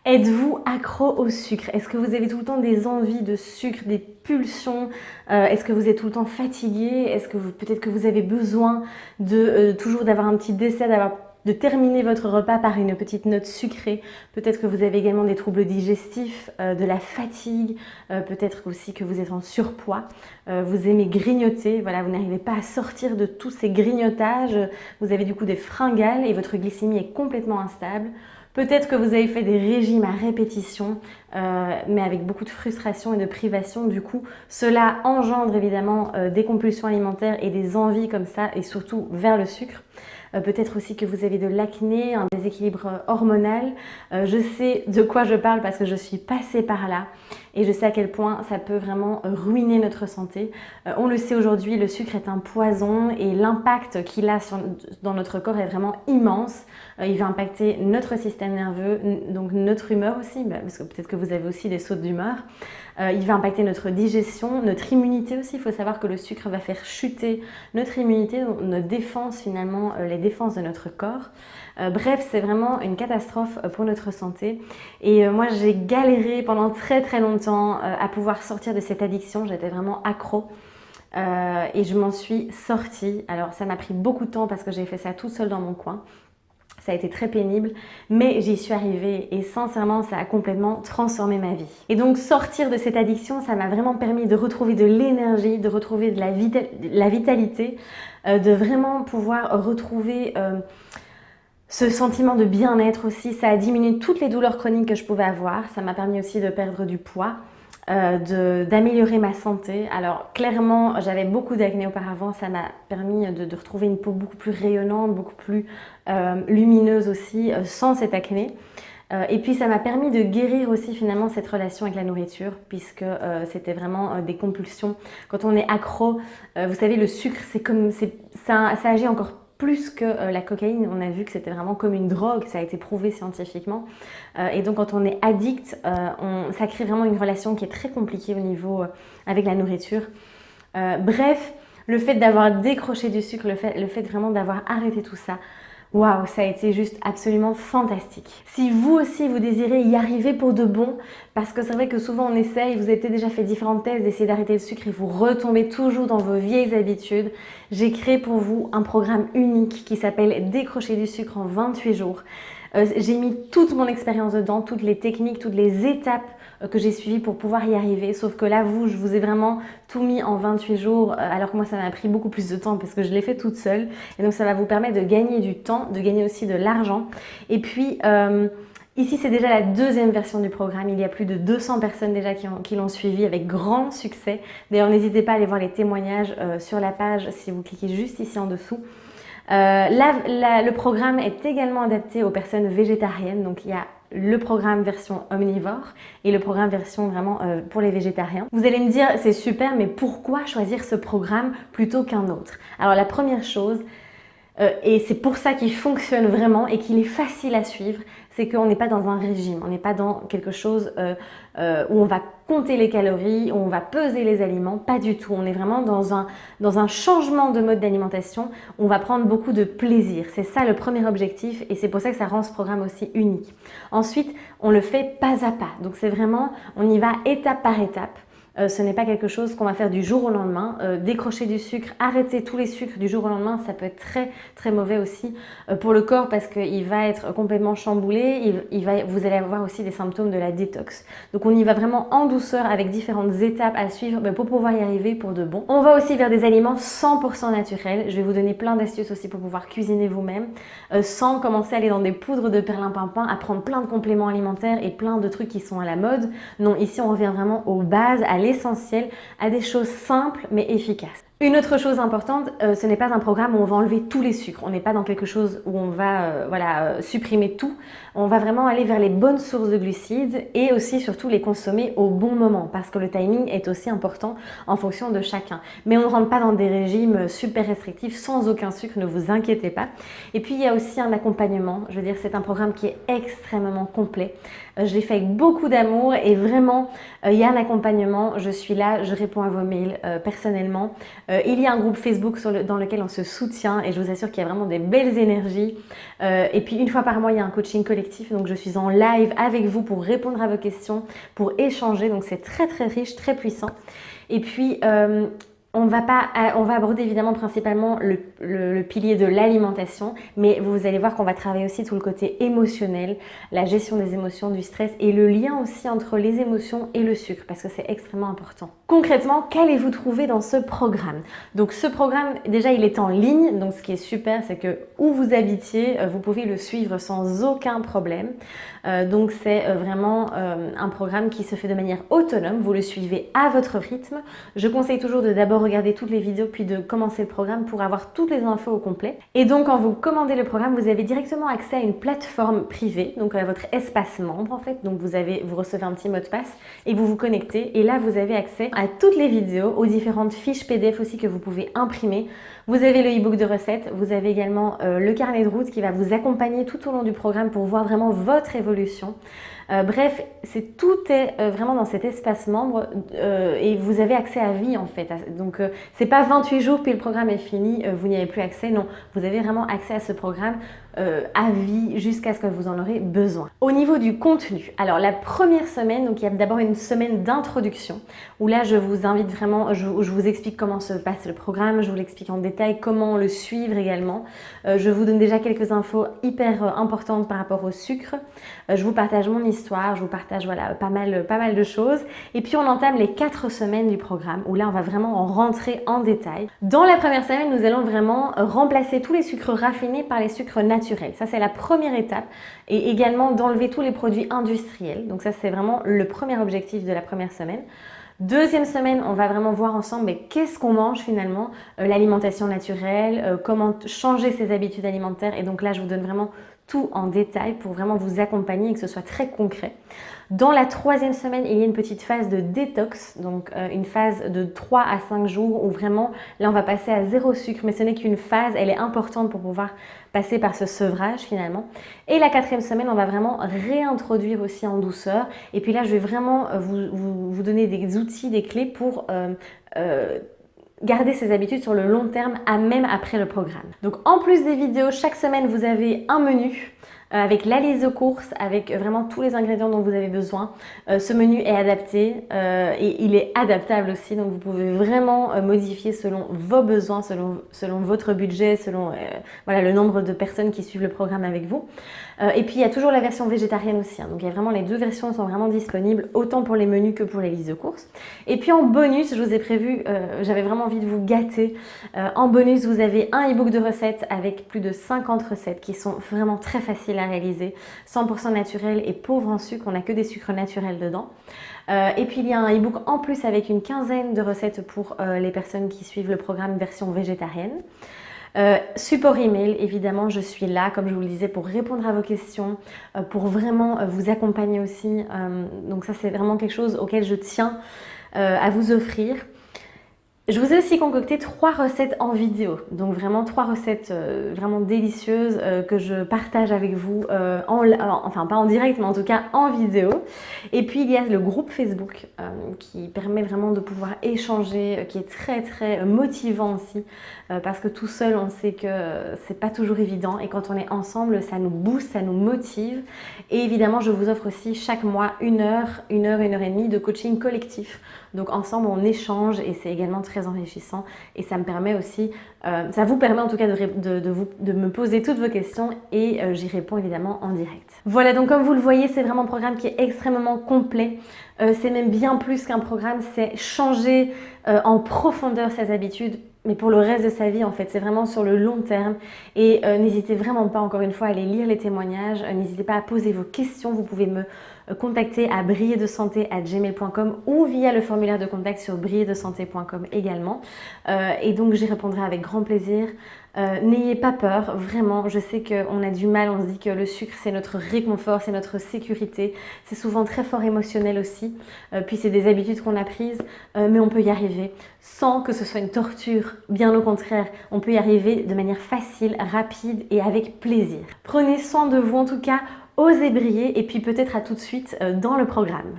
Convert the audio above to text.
Êtes-vous accro au sucre? Est-ce que vous avez tout le temps des envies de sucre, des pulsions? Est-ce que vous êtes tout le temps fatigué? Est-ce que peut-être que vous avez besoin de toujours d'avoir un petit dessert, de terminer votre repas par une petite note sucrée? Peut-être que vous avez également des troubles digestifs, de la fatigue, peut-être aussi que vous êtes en surpoids. Vous aimez grignoter, voilà, vous n'arrivez pas à sortir de tous ces grignotages. Vous avez du coup des fringales et votre glycémie est complètement instable. Peut-être que vous avez fait des régimes à répétition, mais avec beaucoup de frustration et de privation. Du coup, cela engendre évidemment des compulsions alimentaires et des envies comme ça, et surtout vers le sucre. Peut-être aussi que vous avez de l'acné, un déséquilibre hormonal. Je sais de quoi je parle parce que je suis passée par là et je sais à quel point ça peut vraiment ruiner notre santé. On le sait aujourd'hui, le sucre est un poison et l'impact qu'il a dans notre corps est vraiment immense. Il va impacter notre système nerveux, donc notre humeur aussi, parce que peut-être que vous avez aussi des sautes d'humeur. Il va impacter notre digestion, notre immunité aussi. Il faut savoir que le sucre va faire chuter notre immunité, notre défense finalement, les défenses de notre corps. Bref, c'est vraiment une catastrophe pour notre santé. Et moi, j'ai galéré pendant très très longtemps à pouvoir sortir de cette addiction. J'étais vraiment accro. Et je m'en suis sortie. Alors, ça m'a pris beaucoup de temps parce que j'ai fait ça toute seule dans mon coin. Ça a été très pénible, mais j'y suis arrivée et sincèrement, ça a complètement transformé ma vie. Et donc, sortir de cette addiction, ça m'a vraiment permis de retrouver de l'énergie, de retrouver de la vitalité, de vraiment pouvoir retrouver ce sentiment de bien-être aussi. Ça a diminué toutes les douleurs chroniques que je pouvais avoir. Ça m'a permis aussi de perdre du poids. D'améliorer ma santé. Alors clairement, j'avais beaucoup d'acné auparavant, ça m'a permis de retrouver une peau beaucoup plus rayonnante, beaucoup plus lumineuse aussi, sans cette acné. Et puis ça m'a permis de guérir aussi finalement cette relation avec la nourriture, puisque c'était vraiment des compulsions. Quand on est accro, vous savez, le sucre, ça agit encore plus que la cocaïne. On a vu que c'était vraiment comme une drogue, ça a été prouvé scientifiquement. Et donc quand on est addict, ça crée vraiment une relation qui est très compliquée au niveau avec la nourriture. Bref, le fait d'avoir décroché du sucre, le fait vraiment d'avoir arrêté tout ça, waouh, ça a été juste absolument fantastique. Si vous aussi vous désirez y arriver pour de bon, parce que c'est vrai que souvent on essaye, vous avez peut-être déjà fait différentes thèses d'essayer d'arrêter le sucre et vous retombez toujours dans vos vieilles habitudes, j'ai créé pour vous un programme unique qui s'appelle Décrocher du sucre en 28 jours. J'ai mis toute mon expérience dedans, toutes les techniques, toutes les étapes que j'ai suivies pour pouvoir y arriver. Sauf que là, je vous ai vraiment tout mis en 28 jours, alors que moi, ça m'a pris beaucoup plus de temps parce que je l'ai fait toute seule. Et donc, ça va vous permettre de gagner du temps, de gagner aussi de l'argent. Et puis, ici, c'est déjà la deuxième version du programme. Il y a plus de 200 personnes déjà qui l'ont suivi avec grand succès. D'ailleurs, n'hésitez pas à aller voir les témoignages sur la page si vous cliquez juste ici en dessous. Le programme est également adapté aux personnes végétariennes, donc il y a le programme version omnivore et le programme version vraiment pour les végétariens. Vous allez me dire, c'est super, mais pourquoi choisir ce programme plutôt qu'un autre? Alors la première chose, et c'est pour ça qu'il fonctionne vraiment et qu'il est facile à suivre, c'est qu'on n'est pas dans un régime, on n'est pas dans quelque chose où on va compter les calories, où on va peser les aliments, pas du tout. On est vraiment dans un changement de mode d'alimentation, on va prendre beaucoup de plaisir. C'est ça le premier objectif et c'est pour ça que ça rend ce programme aussi unique. Ensuite, on le fait pas à pas, donc c'est vraiment, on y va étape par étape. Ce n'est pas quelque chose qu'on va faire du jour au lendemain. Décrocher du sucre, arrêter tous les sucres du jour au lendemain, ça peut être très très mauvais aussi pour le corps parce qu'il va être complètement chamboulé. Vous allez avoir aussi des symptômes de la détox. Donc on y va vraiment en douceur avec différentes étapes à suivre pour pouvoir y arriver pour de bon. On va aussi vers des aliments 100% naturels. Je vais vous donner plein d'astuces aussi pour pouvoir cuisiner vous-même sans commencer à aller dans des poudres de perlimpinpin, à prendre plein de compléments alimentaires et plein de trucs qui sont à la mode. Non, ici on revient vraiment aux bases, à l'essentiel, à des choses simples mais efficaces. Une autre chose importante, ce n'est pas un programme où on va enlever tous les sucres. On n'est pas dans quelque chose où on va supprimer tout. On va vraiment aller vers les bonnes sources de glucides et aussi surtout les consommer au bon moment parce que le timing est aussi important en fonction de chacun. Mais on ne rentre pas dans des régimes super restrictifs sans aucun sucre, ne vous inquiétez pas. Et puis il y a aussi un accompagnement. Je veux dire, c'est un programme qui est extrêmement complet. Je l'ai fait avec beaucoup d'amour et vraiment, il y a un accompagnement. Je suis là, je réponds à vos mails personnellement. Il y a un groupe Facebook dans lequel on se soutient et je vous assure qu'il y a vraiment des belles énergies. Et puis une fois par mois, il y a un coaching collectif, donc je suis en live avec vous pour répondre à vos questions, pour échanger, donc c'est très très riche, très puissant. Et puis on va aborder évidemment principalement le pilier de l'alimentation, mais vous allez voir qu'on va travailler aussi tout le côté émotionnel, la gestion des émotions, du stress et le lien aussi entre les émotions et le sucre, parce que c'est extrêmement important. Concrètement, qu'allez-vous trouver dans ce programme? Donc ce programme, déjà il est en ligne, donc ce qui est super, c'est que où vous habitiez, vous pouvez le suivre sans aucun problème. Donc c'est vraiment un programme qui se fait de manière autonome, vous le suivez à votre rythme. Je conseille toujours de d'abord regarder toutes les vidéos puis de commencer le programme pour avoir toutes les infos au complet. Et donc quand vous commandez le programme, vous avez directement accès à une plateforme privée, donc à votre espace membre en fait. Donc vous recevez un petit mot de passe et vous vous connectez et là vous avez accès à toutes les vidéos, aux différentes fiches PDF aussi que vous pouvez imprimer. Vous avez le e-book de recettes, vous avez également le carnet de route qui va vous accompagner tout au long du programme pour voir vraiment votre évolution. Bref, tout est vraiment dans cet espace membre et vous avez accès à vie en fait. Donc c'est pas 28 jours puis le programme est fini, vous n'y avez plus accès. Non, vous avez vraiment accès à ce programme à vie jusqu'à ce que vous en aurez besoin. Au niveau du contenu, alors la première semaine, donc il y a d'abord une semaine d'introduction où là je vous invite vraiment, je vous explique comment se passe le programme, je vous l'explique en détail, comment le suivre également. Je vous donne déjà quelques infos hyper importantes par rapport au sucre. Je vous partage mon histoire, je vous partage voilà, pas mal de choses. Et puis on entame les 4 semaines du programme où là on va vraiment en rentrer en détail. Dans la première semaine, nous allons vraiment remplacer tous les sucres raffinés par les sucres naturels. Ça, c'est la première étape et également d'enlever tous les produits industriels. Donc ça, c'est vraiment le premier objectif de la première semaine. Deuxième semaine, on va vraiment voir ensemble mais qu'est-ce qu'on mange finalement, l'alimentation naturelle, comment changer ses habitudes alimentaires. Et donc là, je vous donne vraiment tout en détail pour vraiment vous accompagner et que ce soit très concret. Dans la troisième semaine, il y a une petite phase de détox, donc une phase de 3 à 5 jours où vraiment, là on va passer à 0 sucre, mais ce n'est qu'une phase, elle est importante pour pouvoir passer par ce sevrage finalement. Et la quatrième semaine, on va vraiment réintroduire aussi en douceur. Et puis là, je vais vraiment vous donner des outils, des clés pour garder ces habitudes sur le long terme, même après le programme. Donc en plus des vidéos, chaque semaine, vous avez un menu avec la liste de courses, avec vraiment tous les ingrédients dont vous avez besoin. Ce menu est adapté et il est adaptable aussi, donc vous pouvez vraiment modifier selon vos besoins, selon votre budget, selon voilà, le nombre de personnes qui suivent le programme avec vous. Et puis il y a toujours la version végétarienne aussi, hein. Donc il y a vraiment les deux versions sont vraiment disponibles, autant pour les menus que pour les listes de courses. Et puis en bonus, je vous ai prévu, j'avais vraiment envie de vous gâter. En bonus, vous avez un e-book de recettes avec plus de 50 recettes qui sont vraiment très faciles à réaliser, 100% naturel et pauvre en sucre, on n'a que des sucres naturels dedans. Et puis il y a un e-book en plus avec une quinzaine de recettes pour les personnes qui suivent le programme version végétarienne. Support email, évidemment, je suis là, comme je vous le disais, pour répondre à vos questions, pour vraiment vous accompagner aussi. Donc ça, c'est vraiment quelque chose auquel je tiens à vous offrir. Je vous ai aussi concocté 3 recettes en vidéo, donc vraiment 3 recettes vraiment délicieuses que je partage avec vous, enfin pas en direct, mais en tout cas en vidéo. Et puis il y a le groupe Facebook qui permet vraiment de pouvoir échanger, qui est très très motivant aussi, parce que tout seul on sait que c'est pas toujours évident et quand on est ensemble ça nous booste, ça nous motive. Et évidemment je vous offre aussi chaque mois 1 heure et demie de coaching collectif. Donc ensemble on échange et c'est également très enrichissant et ça me permet aussi, ça vous permet en tout cas de me poser toutes vos questions et j'y réponds évidemment en direct. Voilà, donc comme vous le voyez, c'est vraiment un programme qui est extrêmement complet. C'est même bien plus qu'un programme, c'est changer en profondeur ses habitudes, mais pour le reste de sa vie en fait, c'est vraiment sur le long terme. Et n'hésitez vraiment pas encore une fois à aller lire les témoignages, n'hésitez pas à poser vos questions, vous pouvez me contacter à brillerdesante@gmail.com ou via le formulaire de contact sur brillerdesante.com également. Et donc j'y répondrai avec grand plaisir. N'ayez pas peur, vraiment, je sais qu'on a du mal, on se dit que le sucre c'est notre réconfort, c'est notre sécurité, c'est souvent très fort émotionnel aussi, puis c'est des habitudes qu'on a prises, mais on peut y arriver sans que ce soit une torture, bien au contraire, on peut y arriver de manière facile, rapide et avec plaisir. Prenez soin de vous en tout cas, osez briller et puis peut-être à tout de suite dans le programme.